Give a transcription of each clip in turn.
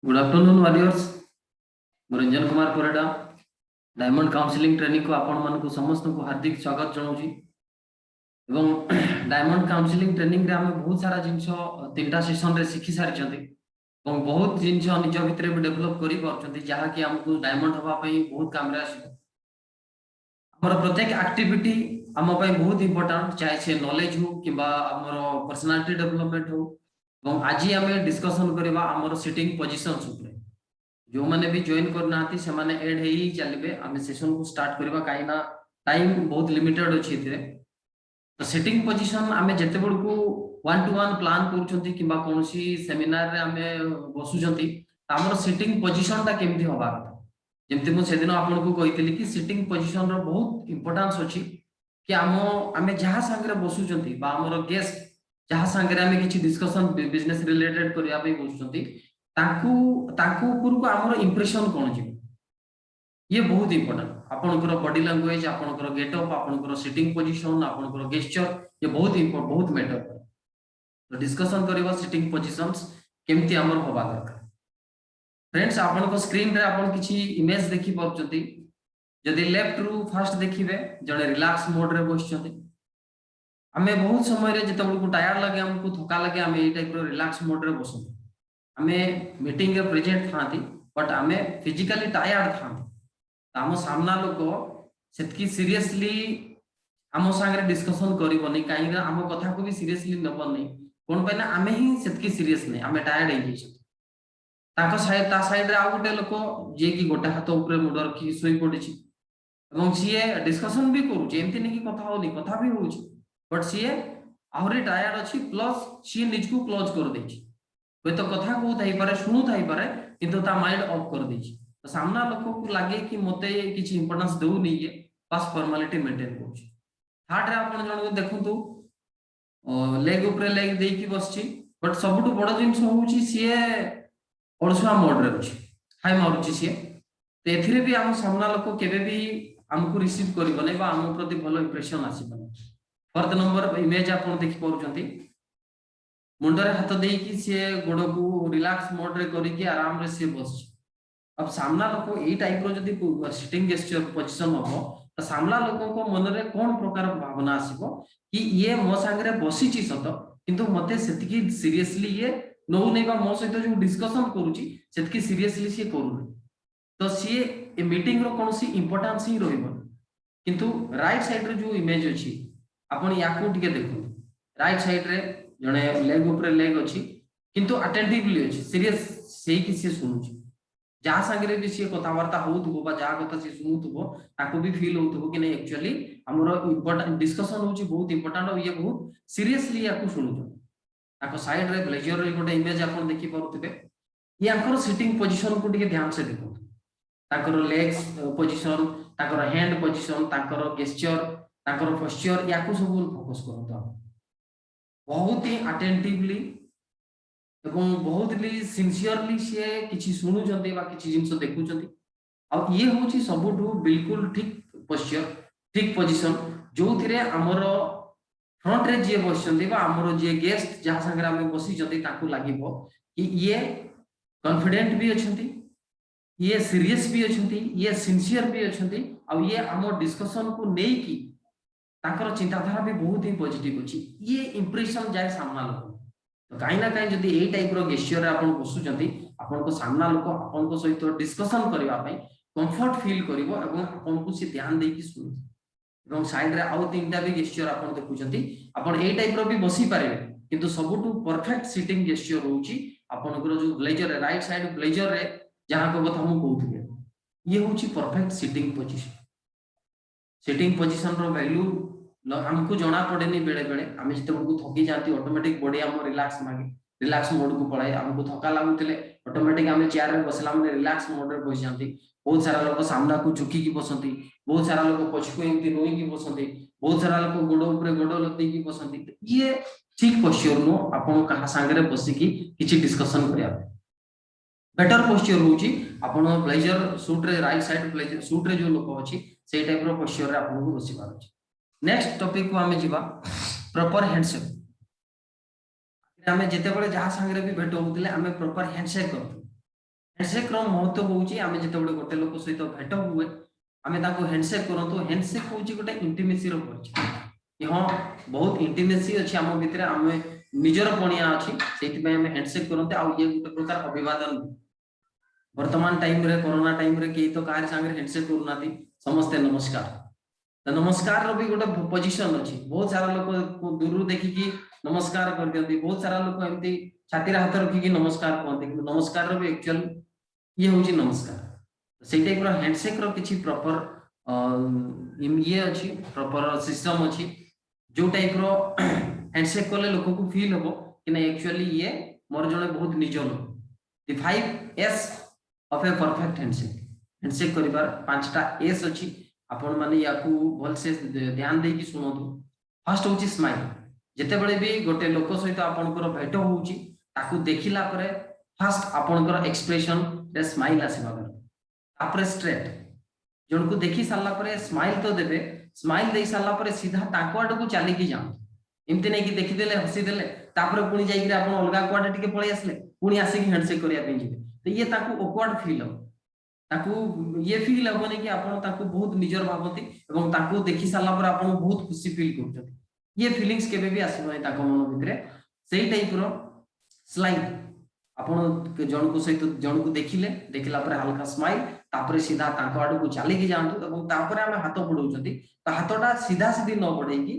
Good afternoon warriors. Ranjan Kumar Parida diamond counselling training को आपण मानक समस्त को हार्दिक स्वागत जनाऊँ। डायमंड काउंसलिंग ट्रेनिंग रे आमे बहुत सारा जिनस तीनटा सेशन रे शिखि सारी बहुत जिनस निज भितर भी डेभलप करि पारछंती जहाँकि हमको डायमंड हवा पई बहुत काम रे आसी। हमर प्रत्येक एक्टिविटी आम पई बहुत इंपोर्टेंट, चाहे से नॉलेज हो किबा हमर पर्सनालिटी डेवलपमेंट हो। आज आम डिस्कसन करबा हमर सिटिंग पोजीशंस ऊपर। जो मैंने भी जॉइन करना से माने ऐड ही चलिए आम सेशन को स्टार्ट करबा काई ना टाइम बहुत लिमिटेड अछि एथिरे। तो सेटिंग पोजीशन आम जेते बड़ को 1-to-1 प्लान करूछंती किबा कोनोसी सेमिनार रे आम बसुछंती हमर सिटिंग पोजीशन ता केमथि होबा କଥା। जेमति मु सेदिन आपन को कहितली कि सिटिंग पोजीशन रो बहुत इंपोर्टेंस अछि कि आम जहाँ सांगरे बसुछंती बा हमर गेस्ट जहाँ सांगरे आम किछि डिस्कशन बिजनेस रिलेटेड करिया पे बसुछंती ताकू ताकू ऊपर को हमर इंप्रेशन कोन जी ये बहुत इंपोर्टेंट। आपनकर बॉडी लैंग्वेज, आपनकर गेटअप, आपनकर सिटिंग पोजीशन, आपनकर गेस्चर ये बहुत मैटर करे। तो डिस्कशन करबा सिटिंग पोजीशंस केमति हमर होबा दरकार। फ्रेंड्स आपनको स्क्रीन रे आपन किछि इमेज देखि पाउछंती। जदि लेफ्ट रु फर्स्ट देखिबे जने रिलैक्स मोड रे बसछंती। हमें बहुत समय रे जते को टायर्ड लगे हमको थका लगे हमें ए टाइप रो रिलैक्स मोड रे बसंती। हमें मीटिंग रे प्रेजेंट थांती बट हमें फिजिकली टायर्ड थांती। आम सामना लोक सेतकी सीरियसली आम सांगरे डिस्कशन करबनी काई आम कथा को भी सीरियसली नबनी कोन पे ना आमे ही सेतकी सीरियस नहीं आमे टायर्ड हो जाइछ। ताको साइड ता साइड रे आ गोटे लोक जे कि गोटे हाथ ऊपर मुंड रखी सोई पड़िछि एवं सीए डिस्कशन भी करू एमती नहीं कि कथा होनी कथा भी होउछि बट सीए आहुरी टायर्ड अछि प्लस सी निज को क्लोज कर देछि। कोई तो कथा को थाई पारे सुनु थाई पारे किंतु ता माइंड ऑफ कर देछि। तो सामना लोक को लगे कि मते किछि इंपोर्टेंस देउ नहीं ये बस फॉर्मेलिटी मेंटेन करूछि। थर्ड रे आपण जण को देखंतु लेग ऊपर लेग देई की बसछि बट सबटु बड़ जिंस होउछि सीए अलसुआ मोड रे अछि हाई मारुछि सीए। तो एथिरे भी हम सामना लोक केबे भी हमको रिसीव करबो नै बा हम प्रति भलो इंप्रेशन आसीबो। फोर्थ नंबर इमेज आपण देखि पाउछंती मुंडरे हाथ देकी सी गोड़ को रिलैक्स मोड रे करिकी आराम रे सी बस। अब सामना लोक यही टाइप रो जदी सिटिंग गेस्चर पोजीशन हो तो सामना लोक को मन रे कोन प्रकार भावना आसीबो कि ये मो संगरे बसिची सत किंतु मते सेतिकी सीरियसली ये नो नै बा मो सहित जो डिस्कशन करूची सेतिकी सीरियसली सी करू तो सी ए मीटिंग रो कोनसी इंपोर्टेंस ही रहइबो। किंतु राइट साइड रे जो इमेज अछि आपण याकू टिके देखु राइट साइड रे जने लेग ऊपर लेग अछि किंतु अटेंटिवली अछि सीरियस सेही कि से सुनुछि जहाँ संगे भी सी कथबार्ता होउथबो बा जहाँ कथा से सुनुथबो ताको भी फील होउथबो कि नहीं एक्चुअली हमरो इंपोर्टेंट डिस्कशन होउछि बहुत इंपोर्टेंट और ये बहुत सीरियसली याकू सुनुथु। ताको साइड रे ब्लेजर रे गोटे इमेज आपण देखि पारुथबे ये आंकर सिटिंग पोजीशन को टिके ध्यान से देखो ताकर लेग्स पोजीशन ताकर हैंड पोजीशन ताकर गेस्चर ताकर पोस्चर याकू सब फोकस करतो बहुत ही अटेंटिवली एवं बहुत ही सिंसियरली सी किसी शुणुंट कि जिन देखुं आ ये हूँ सबुठू बिल्कुल ठीक पोस्चर ठीक पोजीशन जो थे आमर फ्रंट रे जी बस आमर जी गेस्ट जहाँ संगे आम बसी लगे कि ये कॉन्फिडेंट भी अच्छा ये सीरियस भी अच्छा ये सिंसियर भी अच्छा ये आम डिस्कशन को लेकिन ताकर चिंताधारा भी बहुत ही पॉजिटिव अच्छी ये इंप्रेशन जाए सामना लोक। तो कहीं ना कहीं जदि यही टाइप रो गेस्चर आपण बसुचंती आपण को सामना लोक आपण को सहित डिस्कशन करबा पई कंफर्ट फील करिवो एवं आपण को से ध्यान देकी सुनु एवं साइड रे आउ तीनटा भी गेस्चर आपण देखुचंती आपण एही टाइप रो भी बसी पारे किंतु सबटू परफेक्ट सिटिंग गेस्चर होउची आपण को जो ब्लेजर रे राइट साइड ब्लेजर रे जहां को कथा हम कहउथिले ये होउची perfect sitting position. Sitting position रो वैल्यू हमको जना पड़ेनी बेले बेले आम जिते थकी जाती ऑटोमेटिक बॉडी आम रिलैक्स मांगे रिलैक्स मोड को पड़ाए हमको थका लगुले ऑटोमेटिक आम चेयर में बसला मैंने रिलैक्स मोड रे बस जाती। बहुत सारा लोग सामना को झुकी बसंती बहुत सारा लोग पछको एमती रोईकी बसंती बहुत सारा लोग गोड़ ऊपर गोड़ लदेकी बसंती ये ठीक पोस्चर नो आपन कहा सांगरे बसिकी किछि डिस्कशन करिया बेटर पोस्चर होउची आपन ब्लेजर सूट रे राइट साइड ब्लेजर सूट रे जो लोक अछि सेही टाइप रो पोस्चर रे आपन को बसी पारछि। नेक्स्ट टॉपिक को आमे जीवा प्रॉपर हैंडशेक आमे जेते बळे जहा संगरे भी भेट होउतले आमे प्रॉपर हैंडशेक करथु हैंडसेक रो महत्व होउची आमे जेतेबेले गोटे लोक सहित भेट हुए आमे ताको हैंडसेक करंतु हैंडसेक होउची गोटे इंटिमेसी रो परिचय कि हां बहुत इंटिमेसी अछि आम भितरे आमे निजर पणिया अछि सेति पय आमे हैंडसेक करंते आ ये गोटे प्रकार अभिवादन वर्तमान टाइम रे कोरोना टाइम रे केही तो कार संगे हैंडसेक करूनाती समस्ते नमस्कार तो नमस्कार रो भी गोटे पोजीशन अछि बहुत सारा लोक दूरु देखि कि नमस्कार कर दियंती बहुत सारा लोक एमती छाती रे हाथ रखि कि नमस्कार कहते कि नमस्कार रो भी एक्चुअल ये होची नमस्कार से टाइप रो हैंडसेक रो किछि प्रॉपर ये अछि प्रॉपर सिस्टम अछि जो टाइप रो हैंडसेक कले लोक को फील हबो कि ना एक्चुअली ये मोर जने बहुत निज लोक the 5 S of a perfect handshake handshake करिबार पांचटा एस अछि आपण माने याकू भल से ध्यान दे कि सुनतु फर्स्ट होची स्माइल जेते बेले भी गोटे लोक सहित आपनकर भेट होउची ताकू देखिला परे फर्स्ट आपनकर एक्सप्रेशन रे स्माइल आसीबा तापर स्ट्रेट जन को देखि सारला परे स्माइल तो देबे स्माइल दे सारला परे सीधा ताको आडू चली की जाम एमती नहीं कि देखि देले हसी देले तापर पुनी जाई कि आपण अलगा कोआडे टिके पळै आसले पुनी आसी कि हैंडशेक करिया पे जिवे तो ये ताको ऑकवर्ड फील हो ताकू ये फील हबने कि आपण ताकू बहुत निजर भाबती एवं ताकू देखि सारला परे आपण बहुत खुशी फील करछथि ये फीलिंग्स केबे भी आसीबो नै ताको मन भितरे सेही टाइप रो स्लाइड आपण जन को सहित जन को देखिले देखिला परे हल्का स्माइल तापर सीधा ताको आडू चली की जानतु एवं तापर हम हाथ पडौछथि तो हाथटा सीधा सीधी न बढ़े कि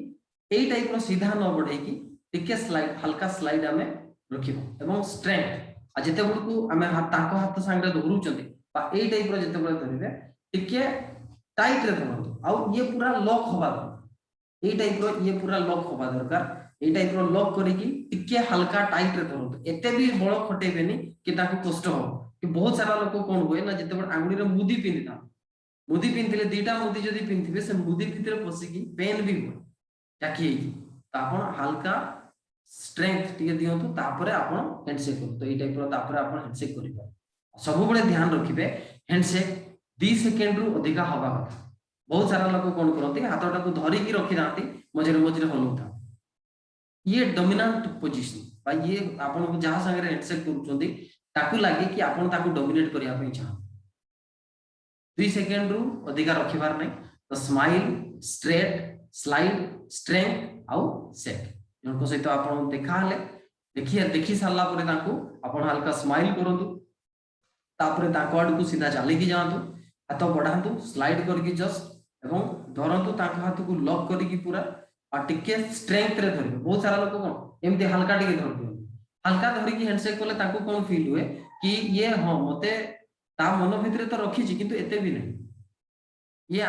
एई टाइप रो सीधा न बढ़े कि टिके स्लाइड हल्का स्लाइड हमें रखिबो एवं स्ट्रेंथ आ जेते बडकू हमें ताको हाथ संगे धरुछथि बा एई टाइप रो जेते बडे धरिबे टिके टाइट रे धरंतु आ ये पूरा लॉक होबा एई टाइप रो ये पूरा लॉक होबा दरकार एई टाइप रो लॉक करिकि टिके हल्का टाइट रे धरंतु एते भी बळ खटेबेनी कि ताको कष्ट हो कि बहुत सारा लोक कोन होय ना जेते बड आंगुली रे मुदी पिनिता मुदी पिनथिले दीटा मुदी जदी पिनथिबे से मुदी भितरे पसिकी पेन भी हो जाकी तो आपण हल्का स्ट्रेंथ टिके दियंतु तापरे आपण हैंडशेक करू तो एई टाइप रो तापरे आपण हैंडशेक करि पार सब बळे ध्यान रखिबे हैंडशेक 2 सेकंड रु अधिका हवा कथा बहुत सारा लोक कोन करते हाथटा को धरि की रखि दांती मझरे मझरे हलौता ये डोमिनेंट पोजीशन बा ये आपण को जहां संगे हैंडशेक करूचंदी ताकू लागे कि आपण ताकू डोमिनेट करिया पे चाह 2 सेकंड रु अधिका रखिबार नै तो स्माइल स्ट्रेट स्लाइड स्ट्रेंथ आउ सेट जनको सहित आपण देखा हले देखि सारला परे ताकू आपण हल्का स्माइल करंतु तापरे ताको आड को सीधा चली की जांतु हाथ बढ़ांतु स्लाइड करके जस्ट एवं धरंतु ताको हाथ को लॉक करके पूरा और टिके स्ट्रेंथ रे धरिबे बहुत सारा लोक कोन एमती हल्का टिके धरते हल्का धरि की हैंडशेक करले ताको कोन फील हुए कि ये हां मते ता मन भितरे तो रखी छी किंतु एते भी नहीं ये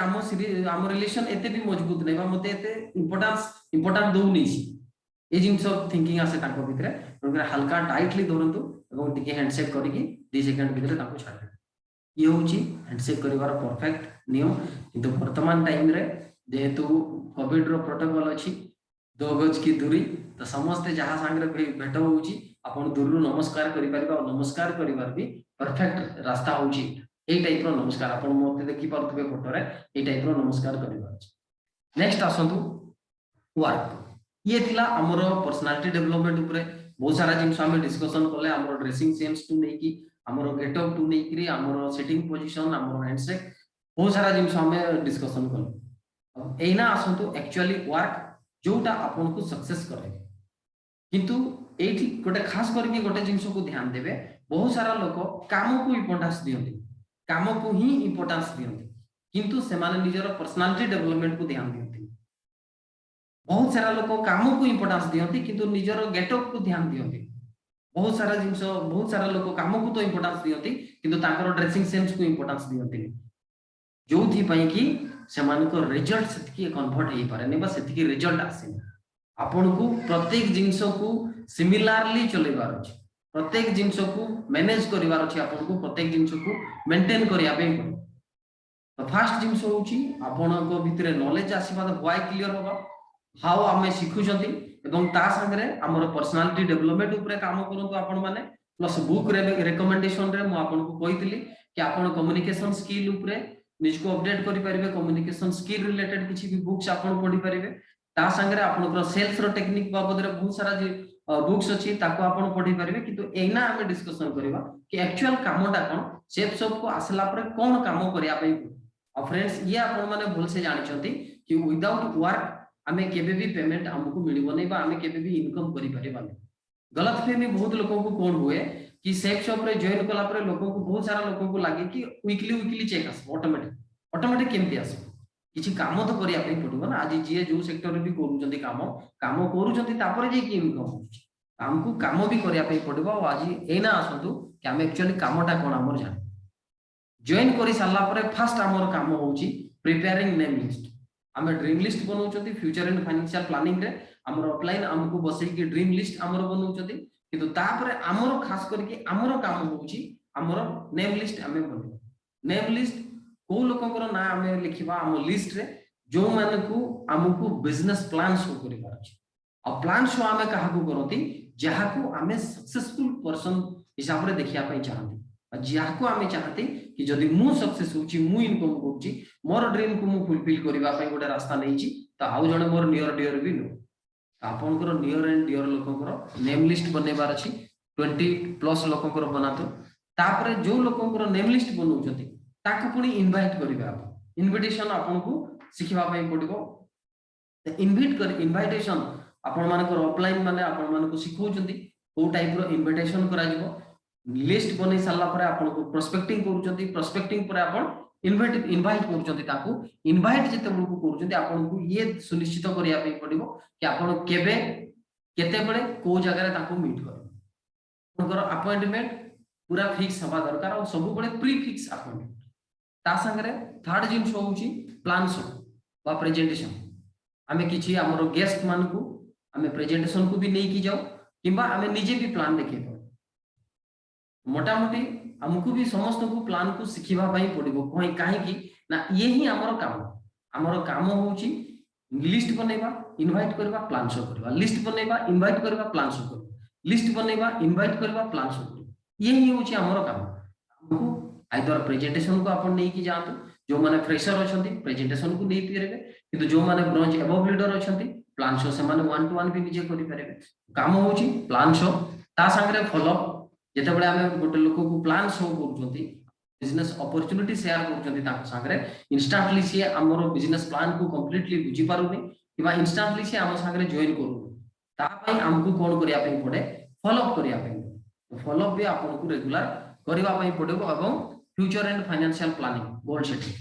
आम रिलेशन एते भी मजबूत नहीं बा मते एते इंपोर्टेंट दउ नहीं छी ए जिंस थिंकिंग आसे ताको भितरे हल्का टाइटली धरंतु एवं टिके हैंडशेक करके 2 सेकंड भितरे ताको छाड़ ये होची हैंडशेक करिवार परफेक्ट नियम किंतु वर्तमान टाइम रे जेहेतु कोविड रो प्रोटोकॉल अछि 2 गज की दूरी तो समस्त जहां संगे भेट होउची आपण दूरु नमस्कार करि परबा और नमस्कार करिवार भी परफेक्ट रास्ता होउची ए टाइप रो नमस्कार आपण मोते देखि परतबे फोटो रे ए टाइप रो नमस्कार करिवार नेक्स्ट आसंतु वर्क ये थिला हमरो पर्सनालिटी डेवलपमेंट ऊपर बहुत सारा जिंस हम डिस्कशन करले हमरो ड्रेसिंग सेंस टू नै कि हमरो गेटअप टू नै कि हमरो सिटिंग पोजीशन हमरो हैंडशेक बहुत सारा जिंस हम डिस्कशन करले एना आसंतु एक्चुअली वर्क जोटा आपन को सक्सेस करे किंतु एठी गोटे खास करके गोटे जिंस को ध्यान देबे बहुत सारा लोक काम को इंपोर्टेंस दियंती काम को ही इंपोर्टेंस दियंती किंतु से माने निजर पर्सनालिटी डेवलपमेंट को ध्यान दियंती बहुत सारा लोक काम को इंपोर्टेंस दियंती किंतु निजर गेटअप को ध्यान दियंती बहुत सारा जिंस बहुत सारा लोक काम को तो इंपोर्टेंस दियंती किंतु ताकर ड्रेसिंग सेंस को इंपोर्टेंस दियंती जोथि पई कि सेमानको रिजल्ट सेतिकी कन्वर्ट हेई पारे नै बा सेतिकी रिजल्ट आसे आपन को प्रत्येक जिंस को सिमिलरली चलेबार अछि प्रत्येक जिंस को मैनेज करिवार अछि आपन को प्रत्येक जिंस को मेंटेन करिया पे पड़े तो फर्स्ट जिंस होउची आपन को भितरे नॉलेज आसीबा तो व्हाई क्लियर होबा हाउ आमे सिखु जंती एवं ता संगरे हमर पर्सनालिटी डेवलपमेंट ऊपर काम करंतु आपन माने प्लस बुक रे रिकमेंडेशन रे मु आपन को कहितली कि आपन कम्युनिकेशन स्किल ऊपर निज को अपडेट करि परिबे कम्युनिकेशन स्किल रिलेटेड किछि भी बुक्स आपन पढि परिबे ता संगरे आपन सेल्स रो टेक्निक बाबद रे बहुत सारा बुक्स अच्छी ताको आपण पढ़ी पारिबे किंतु एना हमें डिस्कशन करबा कि एक्चुअल कामटा कोन सेफ शॉप को आसला पर कोन काम करिया पई और फ्रेंड्स ये आपण माने भूल से जानि छथि कि विदाउट वर्क हमें केबे भी पेमेंट हमको मिलिबो नै बा हमें केबे भी इनकम करि पारिबा नै गलतफहमी बहुत लोगों को कोन हुए कि सेफ शॉप रे जॉइन कला पर लोगों को बहुत सारा लोगों को लागे कि वीकली चेक आस ऑटोमेटिक केमती आस किछि काम तो करिया पई पड़िबो ना आज जे जो सेक्टर रे भी करूचंती काम करूचंती तापर जे कि इनकम होउची हमको काम भी करिया पई पड़िबो आज एना आसंतु कि हम एक्चुअली कामटा कोन हमर जान जॉइन करि साला पर फर्स्ट हमर काम होउची प्रिपेयरिंग नेम लिस्ट हमें ड्रीम लिस्ट बनाउचंती फ्यूचर एंड फाइनेंशियल प्लानिंग रे हमर ऑफलाइन हमको बसई कि ड्रीम लिस्ट हमर बनाउचंती किंतु तापर हमर खास करके हमर काम होउची हमर नेम लिस्ट हमें बनो नेम लिस्ट को लोकंकर ना हमें लिखिबा हम लिस्ट रे जो माने को हमको बिजनेस प्लान शो करिबार अछि और प्लान शो हमें काहा को करती जहा को हमें सक्सेसफुल पर्सन हिसाब रे देखिया पई चाहती जहा को हमें चाहती कि जदी मु सक्सेस होची मु इनकम होची मोर ड्रीम को मु फुलफिल करिबा पई गोटे रास्ता नैची तो आउ जणे मोर नियर डियर भी नो आपनकर नियर एंड डियर लोकंकर नेम लिस्ट बनेबार अछि 20+ लोकंकर बनातो तापरे जो लोकंकर नेम लिस्ट बनउचंती ताकू पुनी इनवाइट करिबा इनविटेशन आपन को सिखिबा पई पडिबो इनविटेशन आपण मानकर ऑफलाइन माने आपण मानको सिखौचंती को टाइप रो इनविटेशन करा जिवो लिस्ट बनै साला पर आपण को प्रोस्पेक्टिंग करूचंती प्रोस्पेक्टिंग पर आपण इनवाइट करूचंती ताकू इनवाइट जते बळकू करूचंती आपण को ये सुनिश्चित करिया पई पडिबो कि आपण केबे केते बळे को जगह रे ताकू मीट करो उनकर अपॉइंटमेंट पूरा फिक्स हवा दरकार और सब बळे प्री फिक्स अपॉइंटमेंट ता संगरे थर्ड जिंस होउची प्लान शो बा प्रेजेंटेशन हमें किछि हमरो गेस्ट मान को हमें प्रेजेंटेशन को भी नहीं की जाओ किंबा हमें निजे भी प्लान देखे मोटा मोटी हमको भी समस्त को प्लान को सिखिबा पई पड़िबो कोई काहे की ना ये ही हमरो काम होउची लिस्ट बनेबा इनवाइट करबा प्लान शो करबा लिस्ट बनेबा इनवाइट करबा प्लान शो करबा लिस्ट बनेबा इनवाइट करबा प्लान शो करबा ये ही होउची हमरो काम हमको आइदर प्रेजेंटेशन को अपन नहीं की जातु जो माने फ्रेशर अछंती प्रेजेंटेशन को नहीं पिरेबे किंतु जो माने ब्रोंज एबव लीडर अछंती प्लान शो से माने 1 to 1 भी निजे करि पारेबे काम होउची प्लान शो ता संगरे फॉलो जेते बळे हमें गोटे लोक को प्लान शो करूचंती बिजनेस अपॉर्चुनिटी शेयर करूचंती ता संगरे इंस्टेंटली से हमरो बिजनेस प्लान को कंप्लीटली बुझी पारुनी किबा इंस्टेंटली से हम संगरे जॉइन करू ता पई हमको कोन करिया पई पड़े फॉलो अप करिया पई तो फॉलो अप भी आपन को रेगुलर करिवा पई पड़ेबो एवं future and financial planning goal setting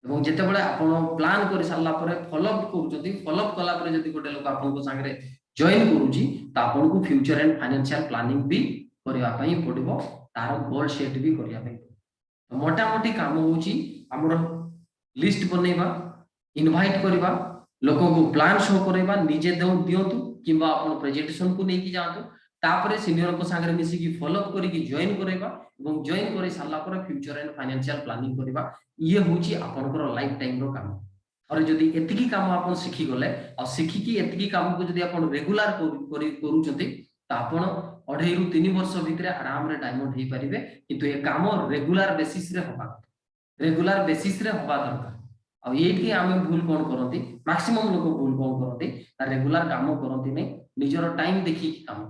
एवं जेते बळे आपण प्लान करि साला परे फॉलो अप करूचंती फॉलो अप कला परे जदी गोटे लोक आपन को संगरे जॉइन करूची ता आपण को फ्यूचर एंड फाइनेंशियल प्लानिंग भी करिवा पई पड़िबो तार गोल सेट भी करिया पई तो मोटा मोटी काम होची हमर लिस्ट बनेबा इनवाइट करबा लोक को प्लान शो करबा निजे दियंतु किबा आपण प्रेजेंटेशन को नै की जातु तापरे सीनियर को संगरे मिसी की फॉलो अप करी की जॉइन करबा एवं जॉइन करि साला पर फ्यूचर एंड फाइनेंशियल प्लानिंग करबा ये होची आपनकर लाइफ टाइम रो काम और जदी एतिकी काम आपन सिखि गले और सिखि की एतिकी काम को जदी आपन रेगुलर करूचंती त आपन 2.5 रु 3 वर्ष भीतर आराम रे डायमंड हे परिबे किंतु ए काम रेगुलर बेसिस रे होबा दरकार और एठी हमें भूल कोन करंती मैक्सिमम लोक भूल कोन करंती रेगुलर काम करंती नै निजर टाइम देखि काम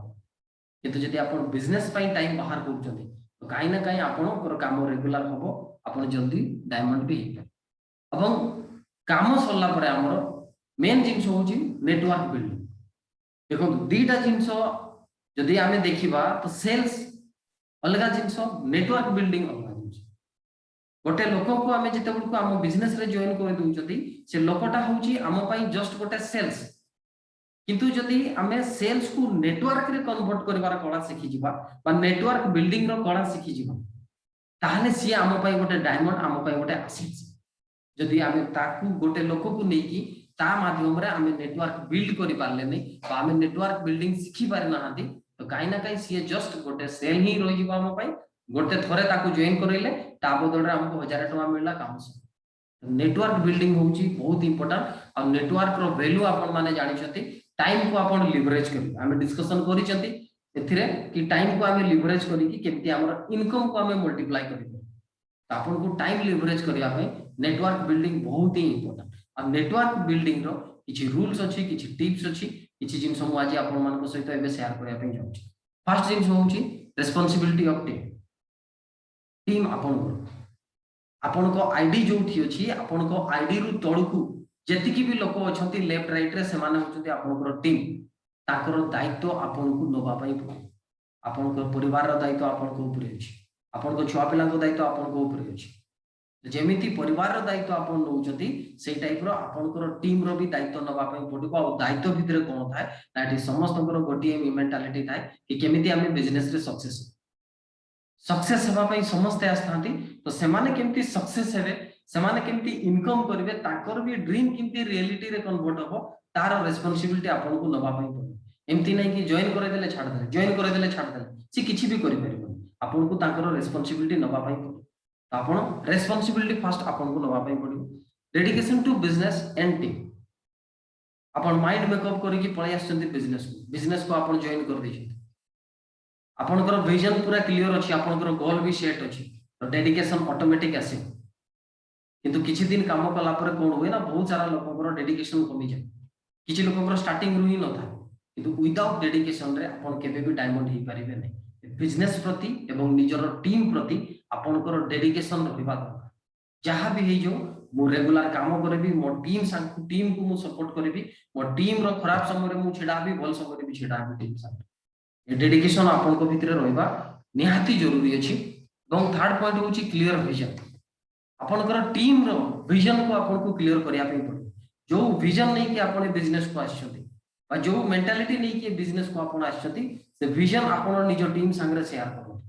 किंतु जदी आपन बिजनेस पई टाइम बाहर करूचंती तो काई ना काई आपन काम रेगुलर हबो आपन जल्दी डायमंड भी हे एवं काम सरला परे हमर मेन जिंस होची नेटवर्क बिल्डिंग देखो दीटा जिंस जदी हमें देखिबा तो सेल्स अलगा जिंस नेटवर्क बिल्डिंग अलगा जिंस गोटे लोक को हमें जते को हम बिजनेस रे जॉइन कर दोचती से लोकटा होची हम पई जस्ट गोटे सेल्स किंतु जदी हमें सेल्स को नेटवर्क रे कन्वर्ट करबार कला सिखि जिबा बा नेटवर्क बिल्डिंग रो कला सिखि जिबा ताहले सी हम पई गोटे डायमंड हम पई गोटे एसेट जदी हमें ताकू गोटे लोक को नै की ता माध्यम रे हमें नेटवर्क बिल्ड करि पारले नै बा हमें नेटवर्क बिल्डिंग सिखि पारे नाहंती तो काई ना काई सी जस्ट गोटे सेल ही रहि जिबा हम पई गोटे थरे ताकू जॉइन करैले ता बदल रे हमको 1000 टका मिलला काम से नेटवर्क बिल्डिंग होची बहुत इंपोर्टेंट और नेटवर्क रो वैल्यू आपन माने जानि छथि टाइम को आपण लिवरेज करी हमें डिस्कशन करी चंती एथिरे कि टाइम को हमें लिवरेज करी कि केमती हमर इनकम को हमें मल्टीप्लाई करी आपण को टाइम लिवरेज करिया पे नेटवर्क बिल्डिंग बहुत ही इंपोर्टेंट और नेटवर्क बिल्डिंग रो किछि रूल्स अछि किछि टिप्स अछि किछि जिंस मु आज आपण मान सहित एबे शेयर करिया पे जाउछि। फर्स्ट जिंस होउछि रेस्पोंसिबिलिटी ऑफ टीम। टीम आपण को आईडी जो थी अछि आपण को आईडी रु तळकु जेतिकी भी लोक अछंती लेफ्ट राइट रे से माने होचंती आपण को टीम ताकर दायित्व आपण को नबा पई पड़े। आपण को परिवार रो दायित्व आपण को ऊपर अछि आपण को छुआ पिला को दायित्व आपण को ऊपर अछि जेमिति परिवार रो दायित्व आपण नउचंती सेही टाइप रो आपण को टीम रो भी दायित्व नबा पई पड़िबो। आ दायित्व भितरे कोन थाए नाटी समस्त को गोटिए मेंटालिटी थाए कि केमिति आमे बिजनेस रे सक्सेस हेबा पई समस्त आस्थांती तो सेमाने केमिति सक्सेस हेबे सेमाने केमिति इनकम करिवे ताकर भी ड्रीम केमिति रियलिटी रे कन्वर्ट हबो तार रेस्पोंसिबिलिटी आपण को नबा पई पड़े। एमती नै कि जॉइन करे देले छाड़ देले जॉइन करे देले छाड़ देले सी किछि भी करि परिबो आपण को ताकर रेस्पोंसिबिलिटी नबा पई पड़े। तो आपण रेस्पोंसिबिलिटी फर्स्ट आपण को नबा पई पड़िबो। Dedication to business and team आपण माइंड मेकअप करि कि पळै आछंती बिजनेस को आपण जॉइन कर दै छथि आपनकर विजन पूरा क्लियर अछि आपनकर गोल भी सेट अछि तो डेडिकेशन ऑटोमेटिक आसे। किंतु किछि दिन काम कला पर कोन होय ना बहुत सारा लोककर डेडिकेशन कमी जाय किछि लोककर स्टार्टिंग रु ही न था किंतु विदाउट डेडिकेशन रे आपन केबे भी डायमंड ही परिबे नै। बिजनेस प्रति एवं निजर टीम प्रति आपनकर डेडिकेशन रहिबा दरकार। जहां भी हे जो मु रेगुलर काम करबी मो टीम को मु सपोर्ट करबी मो टीम रो खराब समय रे मु छिडा भी भल समय रे भी छिडा भी टीम साथ डेडिकेशन आपन को भितरे रहिबा निहाती जरूरी अछि। एवं थर्ड पॉइंट होछि क्लियर विजन आपनकर टीम रो विजन को आपन को क्लियर करिया पे पड़े। जो विजन नै कि आपन बिजनेस को आछथि बा जो मेंटालिटी नै कि बिजनेस को आपन आछथि से विजन आपन निजो टीम संगे शेयर करो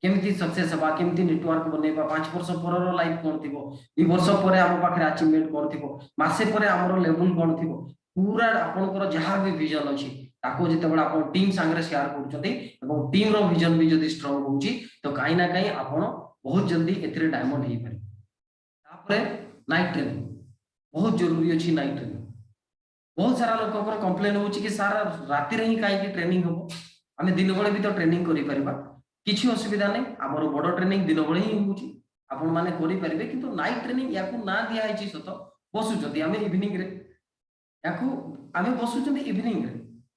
केमिति सक्सेस हबा केमिति नेटवर्क बनेबा 5 वर्ष पर रो लाइफ कोन थिबो 2 वर्ष पर हम पाखरे अचीवमेंट कोन थिबो मासे पर हमरो लेवल कोन थिबो पूरा आपनकर जहां भी विजन अछि ताको जेतेबेला आपण टीम संगे शेयर करछथि एवं टीम रो विजन भी जदी स्ट्रांग होउची तो काई ना काई आपण बहुत जल्दी एथरे डायमंड हे पारे। तापरे नाइट ट्रेनिंग बहुत जरूरी अछि। नाइट ट्रेनिंग बहुत सारा लोक को कंप्लेन होउची कि सारा राति रे ही काई कि ट्रेनिंग होबो हमें दिन बेले भी तो ट्रेनिंग करि परिबा किछि असुविधा नै हमर बडो ट्रेनिंग दिन बेले ही होउची आपण माने करि परिबे किंतु नाइट ट्रेनिंग याकू ना दिया आइची सतो बसु जदी हमें इवनिंग रे याकू हमें बसु जदी इवनिंग रे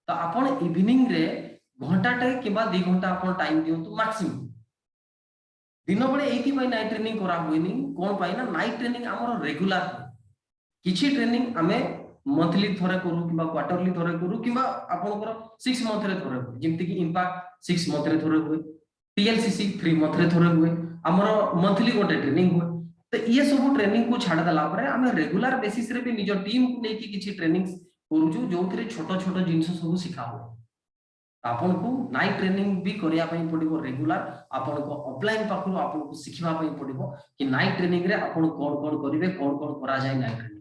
तो आपण इवनिंग रे घंटाटे किबा 2 घंटा आपण टाइम दियंतु मैक्सिमम दिन बेले एकी पई नाइट ट्रेनिंग करा होइनी कोन पई ना नाइट ट्रेनिंग हमर रेगुलर किछि ट्रेनिंग हमें मंथली थोरे करू किबा क्वार्टरली थोरे करू किबा आपनकर 6 मंथ रे थोरे करू जेमति कि इंपैक्ट 6 मंथ रे थोरे होय टीएलसीसी 3 मंथ रे थोरे होय हमर मंथली गोटे ट्रेनिंग होय। तो ये सब ट्रेनिंग को छाड़ दला परे हमें रेगुलर बेसिस रे भी निजो टीम को नै कि किछि ट्रेनिंग करूछु जोथरे छोटो छोटो जिंस सब सिखा हो आपन को नाइट ट्रेनिंग भी करिया पई पडिबो रेगुलर आपन को ऑफलाइन पाखु आपन को सिखिबा पई पडिबो कि नाइट ट्रेनिंग रे आपन कोन कोन करिवे कोन कोन करा जाय नाइट ट्रेनिंग।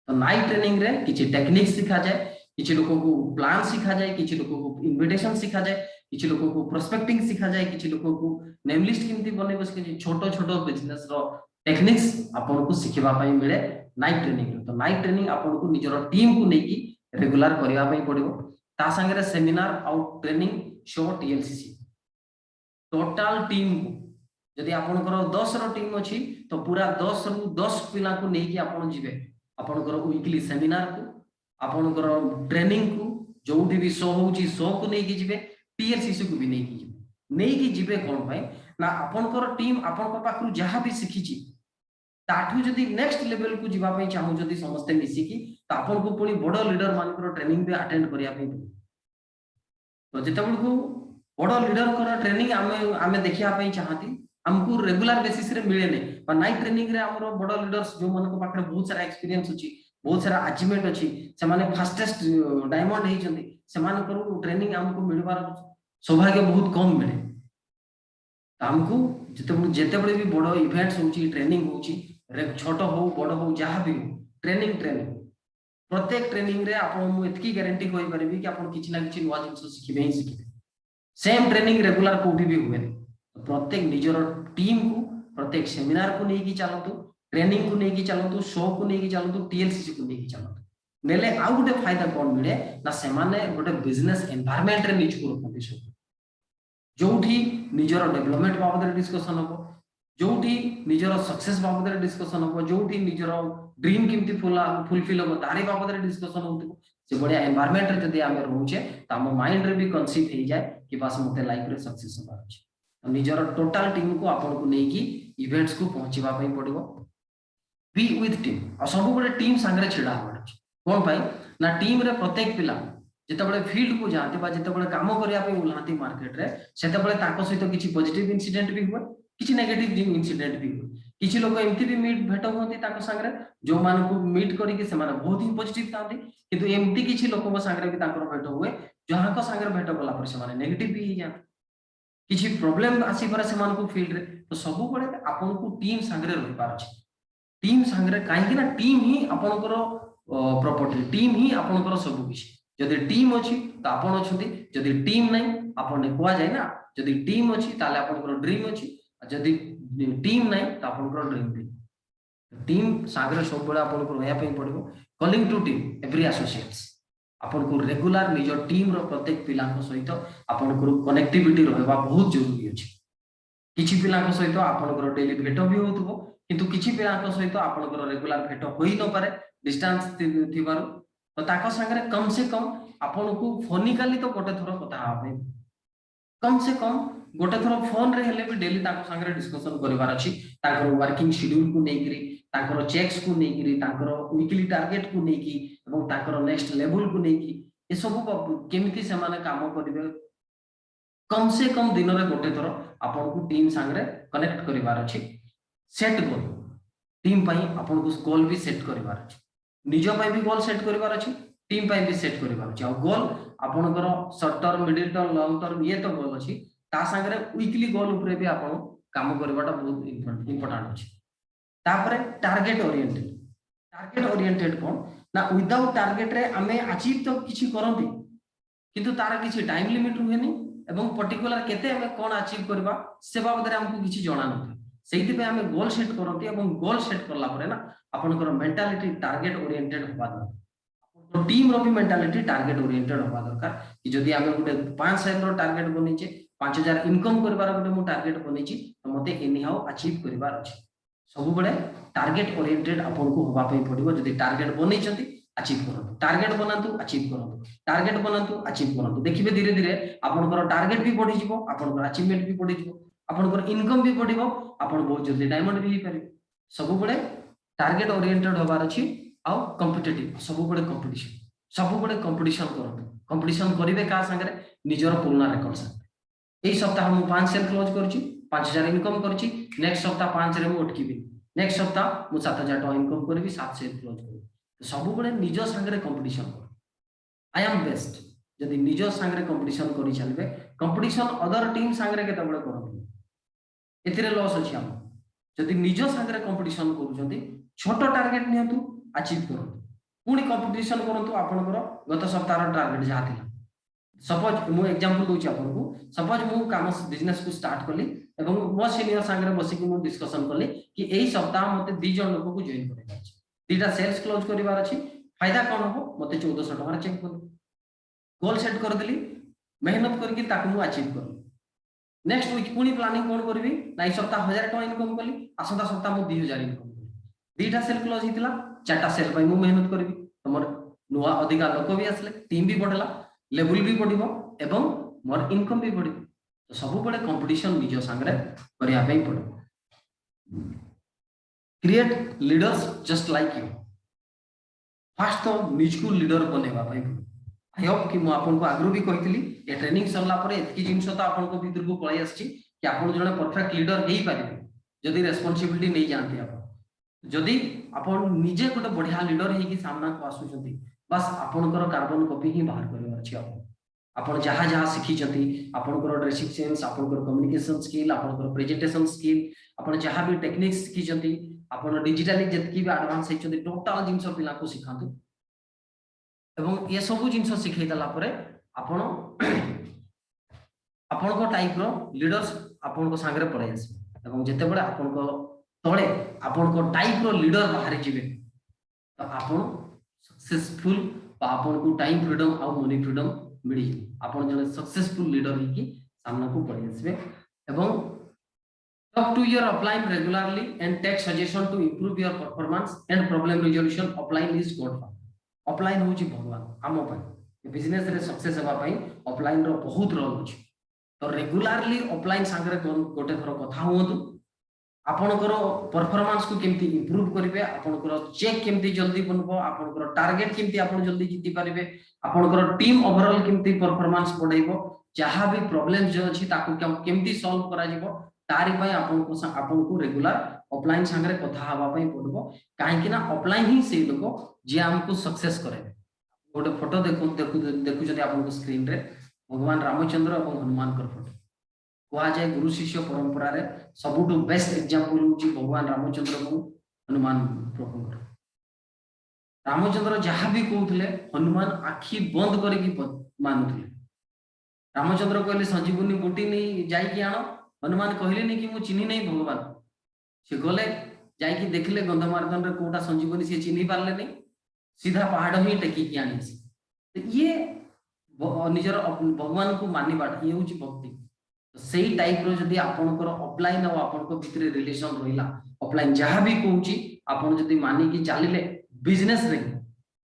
तो नाइट ट्रेनिंग रे किछि टेक्निक सिखा जाय किछि लोगों को प्लान सिखा जाय किछि लोगों को इनविटेशन सिखा जाय किछि लोगों को प्रोस्पेक्टिंग सिखा जाय किछि लोगों को नेम लिस्ट केमति बनेबो कि छोटो छोटो बिजनेस रो टेक्निक्स आपन को सिखिबा पई मिले नाइट ट्रेनिंग। तो नाइट ट्रेनिंग आपन को निजर टीम को नै कि रेगुलर करिया पई पडिबो ता संगे seminar out training show TLCC total team को जदी आपनकर 10 रो टीम अछि तो पूरा 10 रु 10 पिला को नै कि आपन जिवे आपनकर वीकली सेमिनार को आपनकर ट्रेनिंग को जोठी भी शो होउची शो को नै कि जिवे टीएलसीसी को भी नै कि जिवे कोन भाई ना आपनकर टीम आपनकर पाखु जहां भी सिखिची ताठू जदी नेक्स्ट लेवल को जिबा पई चाहू जदी समस्त मिसी की तो आपन को पुनी बड़ लीडर मानकर ट्रेनिंग भी अटेंड करिया पई तो जेतेबेल को बड़ लीडर कर ट्रेनिंग आमे देखिया पई चाहती हमको रेगुलर बेसिस रे मिले नै पर नाइट ट्रेनिंग रे हमरो बड़ लीडर्स जो मन को पाखरे बहुत सारा एक्सपीरियंस अछि बहुत सारा अचीवमेंट अछि से माने फास्टेस्ट डायमंड हे जंती से मान करू ट्रेनिंग हमको मिलबार सौभाग्य बहुत कम मिले। हमको जेतेबेले भी बड़ इवेंट्स होची ट्रेनिंग होची छोट हो बड़ हो जहां भी हो ट्रेनिंग प्रत्येक ट्रेनिंग रे आपण मु एतकी गारंटी कोइ परबी कि आपण किछि ना किछि नवा जिंस सिखिबे ही सिखिबे सेम ट्रेनिंग रेगुलर कोठी भी हुए तो प्रत्येक निजर टीम को प्रत्येक सेमिनार को नेकी चलतु ट्रेनिंग को नेकी चलतु शो को नेकी चलतु टीएलसीसी को नेकी चलतु नेले आ गुटे फायदा कोन मिले ना से माने गुटे बिजनेस एनवायरनमेंट रे निज को रखते जोठी निजर डेवलपमेंट बाबद डिस्कशन हो जोठी निजर सक्सेस बाबद डिस्कशन हम जोठी निजर ड्रीम केमती फुलफिल हम तारी बाबद डिस्कशन हो से बड़िया एनवायरनमेंट रे जदी आमे रहूचे त हम माइंड रे भी कंसीव हो जाए कि बस मते लाइफ रे सक्सेस होबार अछि निजर टोटल टीम को आपन को नै कि इवेंट्स को पहुंचीबा पई पड़िबो बी विथ टीम आ सब बड़े टीम संगे छिड़ा होबार अछि कोन पाई ना टीम रे प्रत्येक पिला जेतेबेले फील्ड को जाते बा जेतेबेले काम करिया पे उलाहाती मार्केट रे सेतेबेले ताको सहित किछि पॉजिटिव इंसिडेंट भी हुए किछि नेगेटिव इंसिडेंट भी हुए किछि लोग एमती भी मीट भेट होती ताको संगे जो मान को मीट करिके से माने बहुत ही पॉजिटिव थांती किंतु एमती किछि लोक को संगे भी ताकर भेट हुए जहां को संगे भेट गला पर से माने नेगेटिव भी जाते किछि प्रॉब्लम आसी पर से मान को फील्ड रे तो सब बळे आपन को टीम संगे रहि पार छै टीम संगे काहे कि ना टीम ही आपनकर प्रॉपर्टी टीम ही आपनकर सब किछि जदि टीम अछि त आपन अछथि जदि टीम नै आपन कोआ जाय ना जदि टीम अछि ताले आपनकर ड्रीम अछि जदि टीम नै त आपनकर ड्रीम भी टीम सागरे सब बळे आपनको रहया पई पड़िबो calling to team every associates आपनको रेगुलर निज टीम रो प्रत्येक पिलांक सहित आपनको कनेक्टिविटी रहबा बहुत जरूरी अछि किछि पिलांक सहित आपनकर डेली भेट भी होतबो किंतु किछि पिलांक सहित आपनकर रेगुलर भेट होई न पारे डिस्टेंस थिबारो तो ताको संगे कम से कम आपनको फोनिकली तो गोटे थोर कथा हाबे कम से कम गोटे थोर फोन रे हेले भी डेली ताको संगे डिस्कशन करिवार अछि ताकर वर्किंग शेड्यूल को नेकरी ताकर चेक्स को नेकरी ताकर वीकली टारगेट को नेकी एवं ताकर नेक्स्ट लेवल को नेकी ए सब केमिति से माने काम करिवे कम से कम दिन रे गोटे थोर आपनको टीम संगे कनेक्ट करिवार अछि सेट गोल टीम पई आपनको गोल भी सेट करिवार अछि निज पई भी गोल सेट करिवार अछि टीम पई भी सेट करिवार अछि आ गोल आपनकर short term middle term long term ये तो गोल अछि ता संगे वीकली गोल ऊपर भी आपन काम करबाटा बहुत इंपोर्टेंट अछि तापरे टारगेट ओरिएंटेड कोन ना विदाउट टारगेट रे हमें अचीव तो किछि करंती किंतु तार किछि टाइम लिमिट रुहेनी एवं पर्टिकुलर केते हमें कोन अचीव करबा से बाबद रे हमको किछि जणा नथि सेहिति पे हमें गोल सेट करंती एवं गोल सेट करला परे ना आपनकर मेंटालिटी टारगेट ओरिएंटेड होबा दरकार तो टीम रो भी मेंटालिटी टारगेट ओरिएंटेड होबा दरकार कि जदी हमें गुटे 5,000 रो टारगेट बनिचे 5,000 इनकम करबार गुटे मु टारगेट बनिची तो मते एनी हाउ अचीव करबार अछि सब बळे टारगेट ओरिएंटेड आपनको होबा पई पडिबो जदी टारगेट बनिचंती अचीव करंतु टारगेट बनांतु अचीव करंतु टारगेट बनांतु अचीव करंतु देखिबे धीरे धीरे आपनकर टारगेट भी बढ़ी जिवो आपनकर अचीवमेंट भी बढ़ी जिवो आपनकर इनकम भी बढ़िबो आपन बहुत जल्दी डायमंड भी पारे सब बळे टारगेट ओरिएंटेड होबार अछि आ कॉम्पिटिटिव सब बळे कंपटीशन करंतु कंपटीशन करिवे का संगे निजर पुराना रिकॉर्ड संगे एई सप्ताह हम 5 सेल क्लोज करछि 5,000 इनकम करछि नेक्स्ट सप्ताह 5 रे मु अटकीबी नेक्स्ट सप्ताह मु 7,000 टका इनकम करबी 7 सेल क्लोज करबी सब बळे निज संगे कंपटीशन कर आई एम बेस्ट जदि निज संगे कंपटीशन करि चलबे कंपटीशन अदर टीम संगे केते बळे करबी एथिरे लॉस अछि हम जदि निज संगे कंपटीशन करूछंती छोट टारगेट नियंतु अचीव करंतु पुणी कंपटीशन करंतु आपनकर गत सप्ताह टारगेट जहा थिला सपोज मु एग्जांपल दोछि आपनको सपोज मु काम बिजनेस को स्टार्ट करली एवं मो सीनियर संगे बसी कि मु डिस्कशन करली कि एई सप्ताह मते 2 जन लोक को जॉइन करे अछि दीटा सेल्स क्लोज करिवार अछि फायदा कोन हो मते 1400 टका चेक कर गोल सेट कर देली मेहनत करके ताकू मु अचीव कर नेक्स्ट वीक पुणी प्लानिंग कोन करबी नाइ सप्ताह 1000 टका इनकम करली आसंता सप्ताह मु 2000 इनकम करली दीटा सेल क्लोज हितला चारटा सेल पई मु मेहनत करबी हमर नुवा अधिका लोक भी आसले टीम भी बढ़ला लेवल भी बढ़िबो एवं मोर इनकम भी बढ़िबो तो सब बळे कंपटीशन निज संगे करिया पई पड़ो create leaders just like you fast तो निज को लीडर बनेबा पई आई होप कि मु आपन को आग्रो भी कहितली ए ट्रेनिंग सरला परे एतकी जिंस तो आपन को भीतर को पळै आछि कि आपन जने परफेक्ट लीडर हेई पारिबे जदी रेस्पोंसिबिलिटी नै जानते आपन जदि आपण निजे गोटे बढ़िया लीडर हे कि सामना को आसुचंती बस आपनकर कार्बन कॉपी ही बाहर करबार अछि आपण जहा जहा सिखी जति आपनकर ड्रेसिंग सेंस आपनकर कम्युनिकेशन स्किल आपनकर प्रेजेंटेशन स्किल आपण जहा भी टेक्निक्स सिखी जति आपण डिजिटली जतकी भी एडवांस हे जति टोटल जिंस पिला को सिखांतु एवं ये सब जिंस सिखै दला परे आपण आपनको टाइप रो लीडर्स आपनको संगे पळै आसी एवं जते बडे आपनको तळे आपनको टाइप रो लीडर बाहर जिवे तो आपण सक्सेसफुल आपन को टाइम फ्रीडम आ मनी फ्रीडम मिली आपण जने सक्सेसफुल लीडर ही कि सामना को पळै आसीबे एवं Talk to your upline regularly and take suggestion to improve your performance and problem resolution. Upline is God. Upline होची भगवान आम पाई बिजनेस रे सक्सेस हेबा पाई अपलाइन रो बहुत रोल अछि तो रेगुलरली अपलाइन सांगरे गोटे थरो कथा हुंतु आपनकर परफॉर्मेंस को केमती इंप्रूव करिवे आपनकर चेक केमती जल्दी बनबो आपनकर टारगेट केमती आपन जल्दी जीति पारिबे आपनकर टीम ओवरऑल केमती परफॉर्मेंस बढ़ाइबो जहां भी प्रॉब्लम जो अछि ताकू केमती सॉल्व करा जिवो तारि पई आपनको रेगुलर ऑफलाइन सांगरे कथा हवा पई पड़बो काहे कि ना ऑफलाइन ही से लोको जे हमको सक्सेस करे गोटे फोटो देखु देखु देखु जदि आपनको स्क्रीन रे भगवान रामचंद्र और हनुमान कर फोटो कहा जाए गुरु शिष्य परंपरा रे सबुठु बेस्ट एग्जांपल होची भगवान रामचंद्र को हनुमान प्रभु रामचंद्र जहां भी कहउथले हनुमान आखी बंद करके मानुथले रामचंद्र कहले संजीवनी बूटी नहीं जाई आण हनुमान कहले नहीं कि मु चिन्ही नहीं भगवान से गले जाई देखले गंधमार्दन रे कोटा संजीवनी से चिन्ही पारले नहीं सीधा पहाड़ ही टेकी आनी तो ये निजर भगवान को मानिबाटा ये होची भक्ति सेही टाइप रो जदी आपनकर ऑफलाइन और आपनको भितरे रिलेशन रहिला ऑफलाइन जहां भी कहूची आपन जदी मानी कि चालिले बिजनेस रे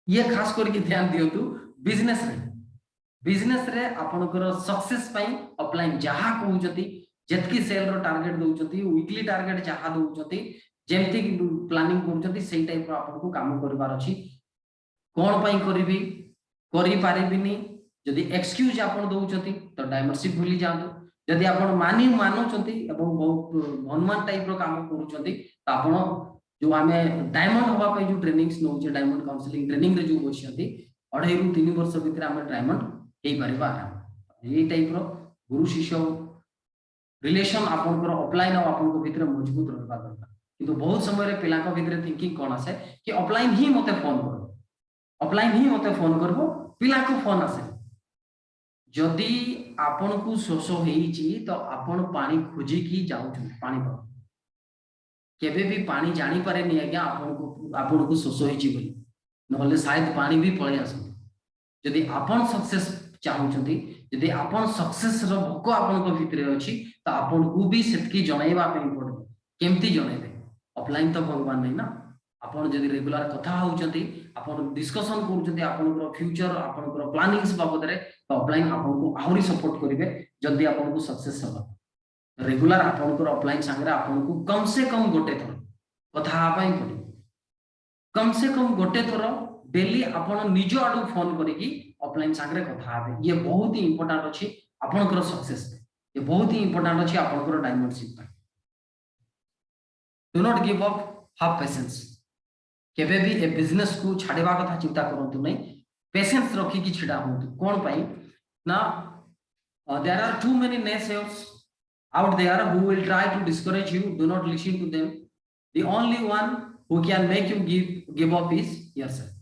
ये खास करके ध्यान दियंतु बिजनेस रे आपनकर सक्सेस पई ऑफलाइन जहां कहउजती जेतकी cell row target दउचती weekly target जहां दउचती जेमती प्लानिंग करूचती सेही टाइप रो आपनको काम करबार अछि कोन पई करबी करि पारिबिनी जदी एक्सक्यूज आपन दउचती तो डायमंडशिप भूली जांतु जदि आपण मानुचंती एवं बहुत हनुमान टाइप रो काम करूचंती तो आपण जो आमे डायमंड होबा पे जो ट्रेनिंग्स नउचे डायमंड काउंसलिंग ट्रेनिंग रे जो बसियंती 2.5 ରୁ 3 वर्ष भीतर आमे डायमंड हेई परिबा ये टाइप रो गुरु शिष्य रिलेशन आपनकर ऑफलाइन और आपनको भीतर मजबूत रहबा दरकार किंतु बहुत समय रे पिला को भीतर थिंकिंग कोन आसे कि ऑफलाइन ही मते फोन करो ऑफलाइन ही मते फोन करबो पिला को फोन आसे जदि आपन को शोष होईची तो आपन पानी खोजी की जाउ पानी पर केबे भी पानी जानी पारे नहीं आज्ञा आपन को शोष होईची बोली नहले शायद पानी भी पळे आसो जदि आपन सक्सेस चाहउछंती जदि आपन सक्सेस रो भोक आपन को भितरे अछि तो आपन को भी सेतकी जणाइबा पे पड़ो केमती जणाइबे ऑफलाइन तो भगवान नहीं ना आपन जदि रेगुलर कथा होउछंती आपन डिस्कशन करूछंती आपन को फ्यूचर आपन को प्लानिंग्स बाबद रे तो ऑफलाइन आपन को आहुरी सपोर्ट करिवे जल्दी आपन को सक्सेस होला रेगुलर आपन को ऑफलाइन संगरे आपन को कम से कम गोटे थर कथा पाई पड़ी कम से कम गोटे थर डेली आपन निज आडू फोन करिकी ऑफलाइन संगरे कथा आबे ये बहुत ही इंपोर्टेंट अछि आपन को सक्सेस ये बहुत ही इंपोर्टेंट अछि आपन को diamondship do not give up have patience केबे भी ए बिजनेस को छाड़वा कथा चिंता करंतु नहीं पेशेंस रखी की छिड़ा होंतु कोन पाई ना there are too many naysayers out there who will try to discourage you do not listen to them the only one who can make you give up is yourself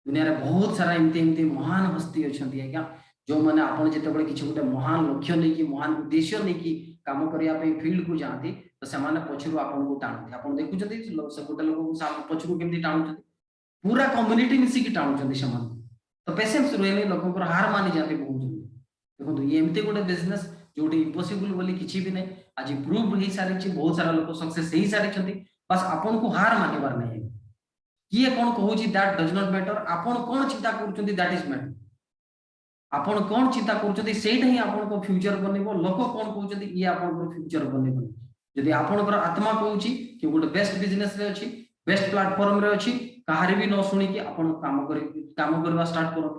दुनिया रे बहुत सारा एमती महान हस्ती अछंती है क्या जो माने आपण जेते बळे किछ गोटे महान लक्ष्य नै कि महान उद्देश्य नै कि काम करिया पे फील्ड को जांती तो से माने पछरु आपण को टाणती आपण देखु जति से गोटे लोक को साम पछरु केमती टाणुचंती पूरा कम्युनिटी मिसी की टाणुचंती से मान तो पेशेंस रहले लोक को हार मानि जाते बहुत देखो ये एमती गोटे बिजनेस जोटी इम्पॉसिबल बोली किछि भी नै आज प्रूव हे सारी छि बहुत सारा लोक सक्सेस हे सारी छथि बस आपण को हार मानिबार नै किए कोन कहूची दैट डज नॉट मैटर आपण कोन चिंता करउचंती दैट इज मैटर आपण कोन चिंता करउचंती सेटा ही आपण को फ्यूचर बनेबो लोक कोन कहउचंती ये आपण को फ्यूचर बनेबो जदि आपण को आत्मा कहउची कि गोटे बेस्ट बिजनेस रे अछि बेस्ट प्लेटफॉर्म रे अछि कहारी भी न सुनी कि आपण काम करबा स्टार्ट करो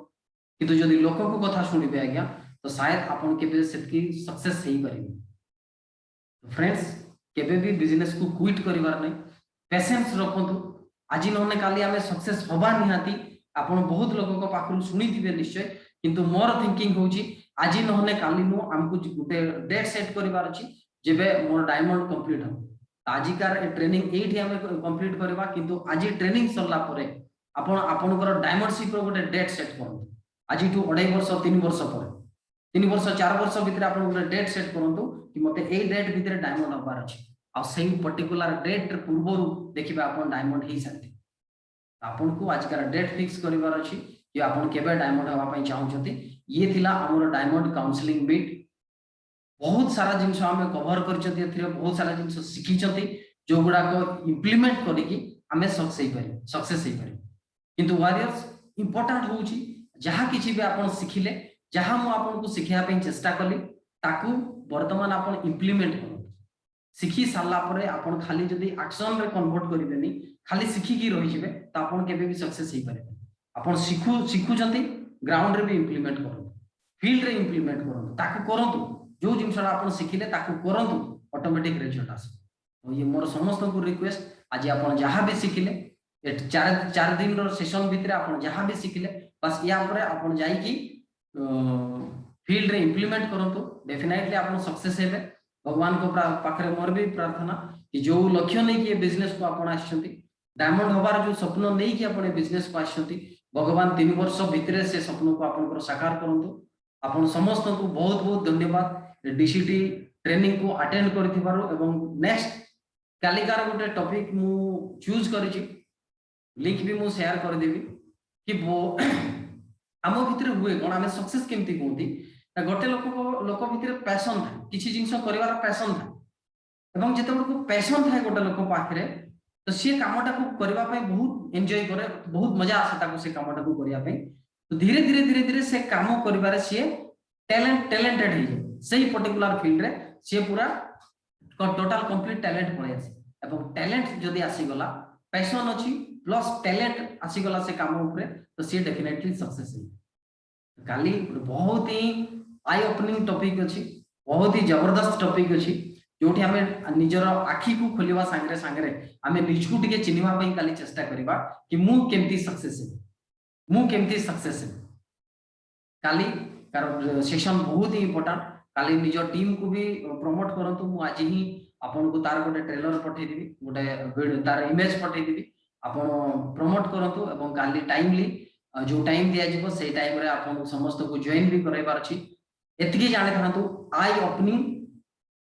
किंतु जदि लोक को कथा सुनिबे आज्ञा तो शायद आपण केबे सेतकी सक्सेस हेई परिबे फ्रेंड्स केबे भी बिजनेस को क्विट करिवार नै पेशेंस रखंतु आज नहने काली आमे सक्सेस होबा निहाती आपण बहुत लोगों को पाखरु सुनी दिबे निश्चय किंतु मोर थिंकिंग होची आज नहने काली नु हमकु गुटे डेट सेट करिवार अछि जेबे मोर डायमंड कंप्लीट हो आजिकार ट्रेनिंग एठी हमें कंप्लीट करबा किंतु आज ट्रेनिंग सरला परे आपण को डायमंडशिप रो गोटे डेट सेट करंतु आज टू 2.5 वर्ष 3 वर्ष पर 3 वर्ष 4 वर्ष भीतर आपण गोटे डेट सेट करंतु कि मते ए डेट भीतर डायमंड होबार अछि आ सेम पर्टिकुलर डेट पूर्व देखिबा आपण डायमंड ही सकते आपण को आजकार डेट फिक्स करिवार अछि कि आपण केबे डायमंड होबा पई चाहउछथि ये थिला हमर डायमंड काउंसलिंग बीट बहुत सारा जिनस आम कभर कर बहुत सारा जिनस शिखी जो गुड़ाक इम्प्लीमेंट करके आम सक्सेस किंतु वारियर्स इंपोर्टेंट हूँ जहाँ किसी भी आप शिखिले जहाँ मुझे शिखापी चेष्टा कली ताकू वर्तमान आप इम्प्लीमेंट कर शिखी सारा आप खाली जदि एक्शन रे कन्वर्ट करेंगे खाली शिखिकी रही तो आप केवे भी सक्सेस हो पारे आप शिखुंट ग्राउंड रे भी इम्प्लीमेंट करूँ फील्ड रे इम्प्लीमेंट करूँ जो जिनसा आप शिखिले करूँ ऑटोमेटिक रिजल्ट आस ये मोर समस्त को रिक्वेस्ट आज आप जहाँ भी शिखिले चार दिन सेशन भितर आप जहाँ भी शिखिले बस या आप जाइकी फील्ड रे इम्प्लीमेंट करूँ डेफिनेटली आप सक्सेस हे भगवान को पाखरे मोर भी प्रार्थना कि जो लक्ष्य नहीं कि बिजनेस को आप डायमंड हबार जो स्वप्न नहीं कि आप बिजनेस को आसती भगवान 3 वर्ष भितर से स्वप्न को आप साकार करूँ आप समस्त को बहुत बहुत धन्यवाद डीसीटी ट्रेनिंग को अटेंड कर नेक्स्ट कालिकार गोटे टॉपिक मु चूज कर लिंक भी मु शेयर कर देबी कि आम भितर हुए कौन आम सक्सेस केमती कहती गोटे लोक भितर पैशन था किसी जिनस कर पैशन था जिते पैशन था गोटे लोक पाखे तो सी कमटा को करने बहुत एंजॉय करे बहुत मजा आसे से कमटा को करने तो धीरे धीरे धीरे धीरे से काम कर सी टैलेंटेड है से पर्टिकुलर फील्ड रे सी पूरा टोटाल कंप्लीट टैलेंट पड़े आसे टैलेंट जदि आसीगला पैशन अच्छी प्लस टैलेंट आसीगला से काम उपरे तो सी डेफिनेटली सक्सेस है काली बहुत ही आई ओपनिंग टॉपिक अच्छी बहुत ही जबरदस्त टॉपिक अच्छी जो आम निजर आखि को खोलिया सांगे सांगे आम निज को टिके चिन्हवा काली चेष्टा करवा कि मु केमती सक्सेस है काली कार सेशन बहुत ही इंपोर्टेंट काली निज टीम को भी प्रमोट करंतु मु आज ही आपन को तार गोटे ट्रेलर पठे देबी गोटे तार इमेज पठे देबी आपन प्रमोट करंतु एवं काली टाइमली जो टाइम दिया जिवो से टाइम रे आपन समस्त को जॉइन भी करैबार अछि एतकी जाने थांतु आई ओपनिंग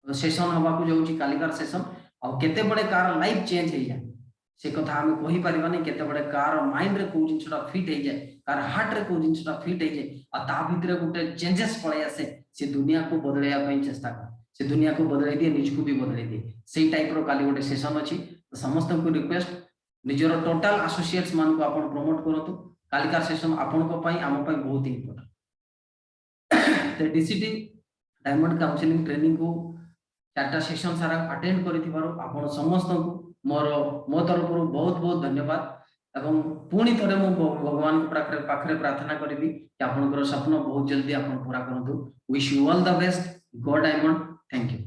सेशन हवा को जाउची कालिकार सेशन आ केते बडे कार लाइफ चेंज हो जाए से कथा हम कहि परिबानी केते बडे कार माइंड रे को जिनसटा फिट हो जाए कार हार्ट रे को जिनसटा फिट हो जाए आ ता भितरे गोटे चेंजेस पळे आसे से दुनिया को बदलैया पई चेष्टा कर से दुनिया को बदलै दिए निज को भी बदलै दिए सेही टाइप रो काली गोटे सेशन अछि तो समस्त को रिक्वेस्ट निजर टोटल एसोसिएट्स मान को आपण प्रमोट करतु कालिकार सेशन आपण को पई आम पई बहुत ही इंपोर्टेंट तो डीसीटी डायमंड काउंसलिंग ट्रेनिंग को 4टा सेशन सारा अटेंड करिथिबारो आपण समस्त को मोर मो तरफ बहुत बहुत धन्यवाद एवं पुणी थरे मु भगवान को पाखरे प्रार्थना करिबी कि आपनकर सपना बहुत जल्दी आपण पूरा करंतु wish you all the best God diamond thank you.